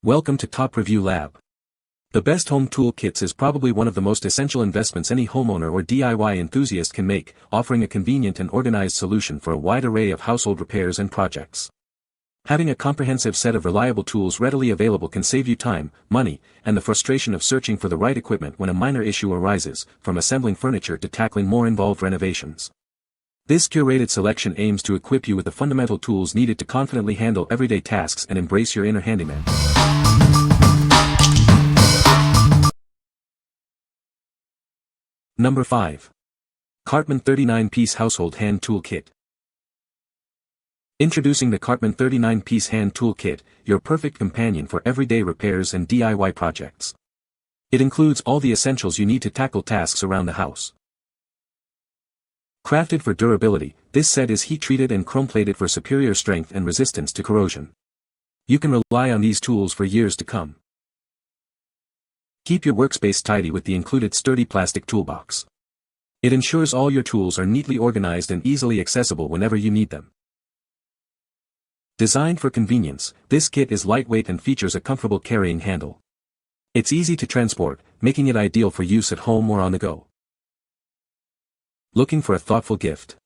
Welcome to Top Review Lab. The best home tool kits is probably one of the most essential investments any homeowner or DIY enthusiast can make, offering a convenient and organized solution for a wide array of household repairs and projects. Having a comprehensive set of reliable tools readily available can save you time, money, and the frustration of searching for the right equipment when a minor issue arises, from assembling furniture to tackling more involved renovations. This curated selection aims to equip you with the fundamental tools needed to confidently handle everyday tasks and embrace your inner handyman. Number 5. Cartman 39-Piece Household Hand Tool Kit. Introducing the Cartman 39-Piece Hand Tool Kit, your perfect companion for everyday repairs and DIY projects. It includes all the essentials you need to tackle tasks around the house. Crafted for durability, this set is heat-treated and chrome-plated for superior strength and resistance to corrosion. You can rely on these tools for years to come. Keep your workspace tidy with the included sturdy plastic toolbox. It ensures all your tools are neatly organized and easily accessible whenever you need them. Designed for convenience, this kit is lightweight and features a comfortable carrying handle. It's easy to transport, making it ideal for use at home or on the go. Looking for a thoughtful gift?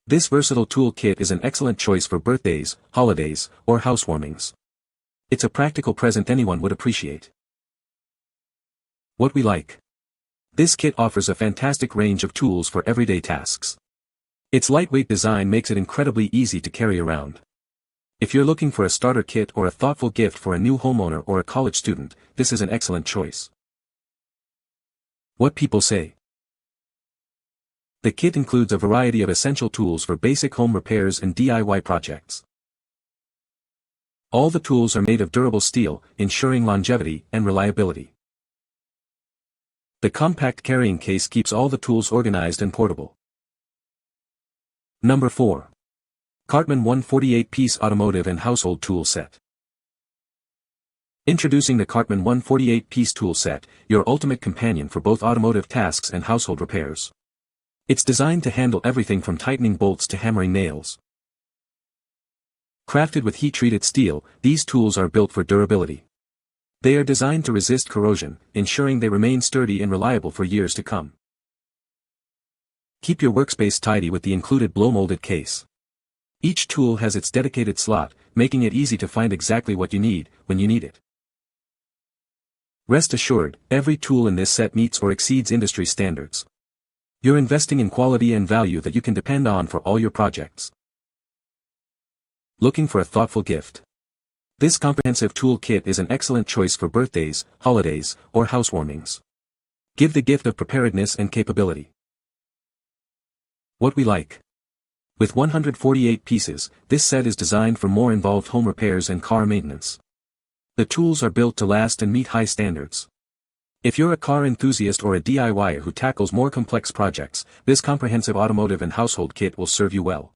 This versatile tool kit is an excellent choice for birthdays, holidays, or housewarmings. It's a practical present anyone would appreciate. What we like. This kit offers a fantastic range of tools for everyday tasks. Its lightweight design makes it incredibly easy to carry around. If you're looking for a starter kit or a thoughtful gift for a new homeowner or a college student, this is an excellent choice. What people say. The kit includes a variety of essential tools for basic home repairs and DIY projects. All the tools are made of durable steel, ensuring longevity and reliability. The compact carrying case keeps all the tools organized and portable. Number 4. Cartman 148-Piece Automotive and Household Tool Set. Introducing the Cartman 148-Piece Tool Set, your ultimate companion for both automotive tasks and household repairs. It's designed to handle everything from tightening bolts to hammering nails. Crafted with heat-treated steel, these tools are built for durability. They are designed to resist corrosion, ensuring they remain sturdy and reliable for years to come. Keep your workspace tidy with the included blow-molded case. Each tool has its dedicated slot, making it easy to find exactly what you need, when you need it. Rest assured, every tool in this set meets or exceeds industry standards. You're investing in quality and value that you can depend on for all your projects. Looking for a thoughtful gift? This comprehensive tool kit is an excellent choice for birthdays, holidays, or housewarmings. Give the gift of preparedness and capability. What we like. With 148 pieces, this set is designed for more involved home repairs and car maintenance. The tools are built to last and meet high standards. If you're a car enthusiast or a DIYer who tackles more complex projects, this comprehensive automotive and household kit will serve you well.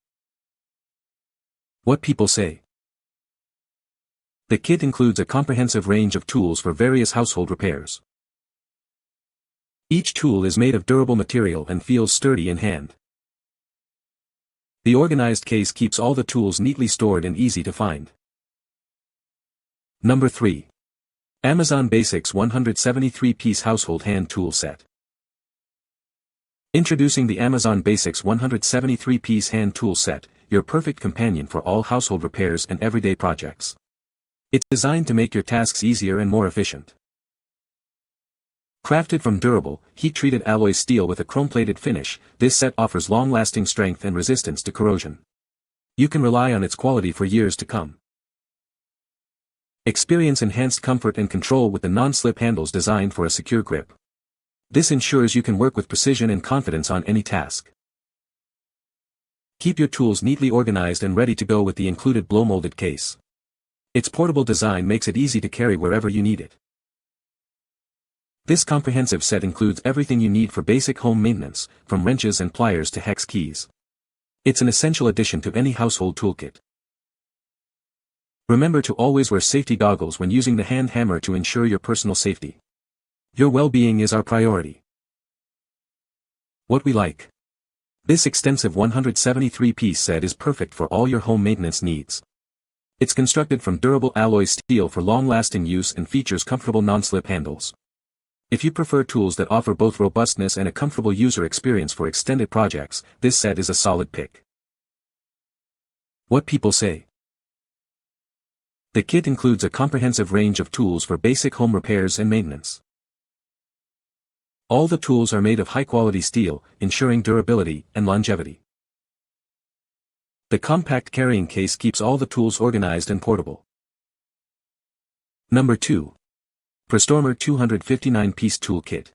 What people say. The kit includes a comprehensive range of tools for various household repairs. Each tool is made of durable material and feels sturdy in hand. The organized case keeps all the tools neatly stored and easy to find. Number 3. Amazon Basics 173-Piece Household Hand Tool Set. Introducing the Amazon Basics 173-Piece Hand Tool Set, your perfect companion for all household repairs and everyday projects. It's designed to make your tasks easier and more efficient. Crafted from durable, heat-treated alloy steel with a chrome-plated finish, this set offers long-lasting strength and resistance to corrosion. You can rely on its quality for years to come. Experience enhanced comfort and control with the non-slip handles designed for a secure grip. This ensures you can work with precision and confidence on any task. Keep your tools neatly organized and ready to go with the included blow-molded case. Its portable design makes it easy to carry wherever you need it. This comprehensive set includes everything you need for basic home maintenance, from wrenches and pliers to hex keys. It's an essential addition to any household toolkit. Remember to always wear safety goggles when using the hand hammer to ensure your personal safety. Your well-being is our priority. What we like. This extensive 173-piece set is perfect for all your home maintenance needs. It's constructed from durable alloy steel for long-lasting use and features comfortable non-slip handles. If you prefer tools that offer both robustness and a comfortable user experience for extended projects, this set is a solid pick. What people say. The kit includes a comprehensive range of tools for basic home repairs and maintenance. All the tools are made of high-quality steel, ensuring durability and longevity. The compact carrying case keeps all the tools organized and portable. Number 2. Prostormer 259-piece toolkit.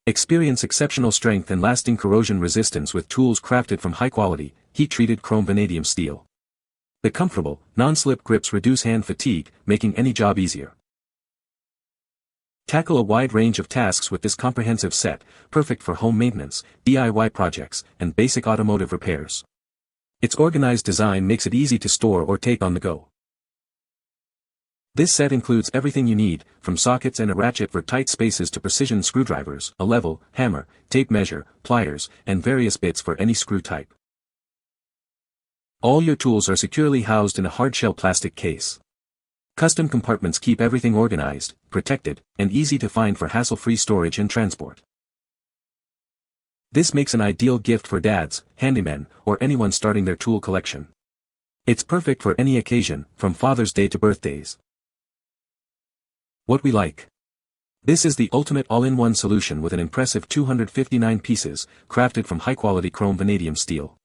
Experience exceptional strength and lasting corrosion resistance with tools crafted from high-quality, heat-treated chrome vanadium steel. The comfortable, non-slip grips reduce hand fatigue, making any job easier. Tackle a wide range of tasks with this comprehensive set, perfect for home maintenance, DIY projects, and basic automotive repairs. Its organized design makes it easy to store or take on the go. This set includes everything you need, from sockets and a ratchet for tight spaces to precision screwdrivers, a level, hammer, tape measure, pliers, and various bits for any screw type. All your tools are securely housed in a hard-shell plastic case. Custom compartments keep everything organized, protected, and easy to find for hassle-free storage and transport. This makes an ideal gift for dads, handymen, or anyone starting their tool collection. It's perfect for any occasion, from Father's Day to birthdays. What we like. This is the ultimate all-in-one solution with an impressive 259 pieces, crafted from high-quality chrome vanadium steel.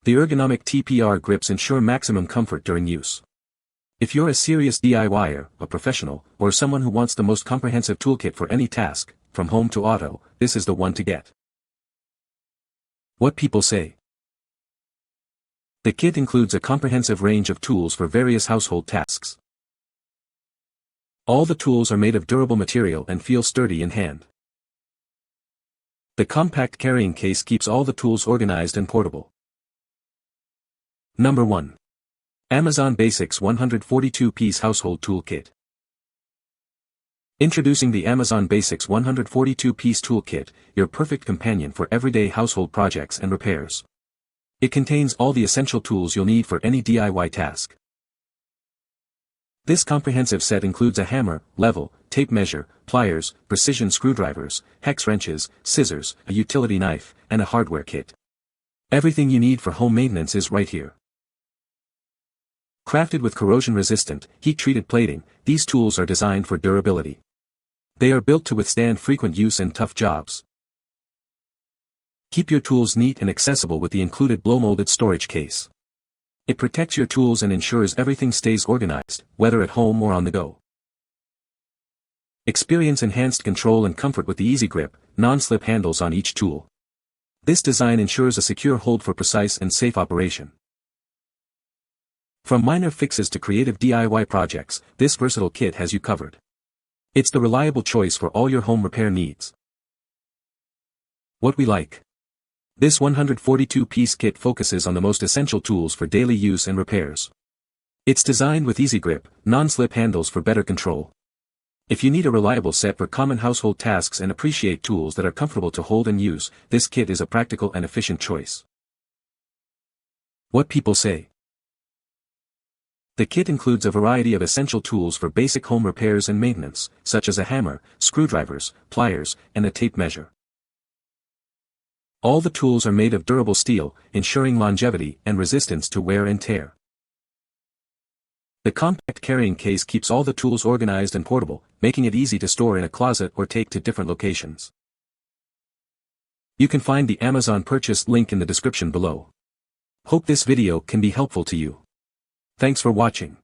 The ergonomic TPR grips ensure maximum comfort during use. If you're a serious DIYer, a professional, or someone who wants the most comprehensive toolkit for any task, from home to auto, this is the one to get. What people say. The kit includes a comprehensive range of tools for various household tasks. All the tools are made of durable material and feel sturdy in hand. The compact carrying case keeps all the tools organized and portable. Number 1. Amazon Basics 142-piece household toolkit. Introducing the Amazon Basics 142-piece toolkit, your perfect companion for everyday household projects and repairs. It contains all the essential tools you'll need for any DIY task. This comprehensive set includes a hammer, level, tape measure, pliers, precision screwdrivers, hex wrenches, scissors, a utility knife, and a hardware kit. Everything you need for home maintenance is right here. Crafted with corrosion-resistant, heat-treated plating, these tools are designed for durability. They are built to withstand frequent use and tough jobs. Keep your tools neat and accessible with the included blow-molded storage case. It protects your tools and ensures everything stays organized, whether at home or on the go. Experience enhanced control and comfort with the easy grip, non-slip handles on each tool. This design ensures a secure hold for precise and safe operation. From minor fixes to creative DIY projects, this versatile kit has you covered. It's the reliable choice for all your home repair needs. What we like. This 142-piece kit focuses on the most essential tools for daily use and repairs. It's designed with easy grip, non-slip handles for better control. If you need a reliable set for common household tasks and appreciate tools that are comfortable to hold and use, this kit is a practical and efficient choice. What people say. The kit includes a variety of essential tools for basic home repairs and maintenance, such as a hammer, screwdrivers, pliers, and a tape measure. All the tools are made of durable steel, ensuring longevity and resistance to wear and tear. The compact carrying case keeps all the tools organized and portable, making it easy to store in a closet or take to different locations. You can find the Amazon purchase link in the description below. Hope this video can be helpful to you. Thanks for watching.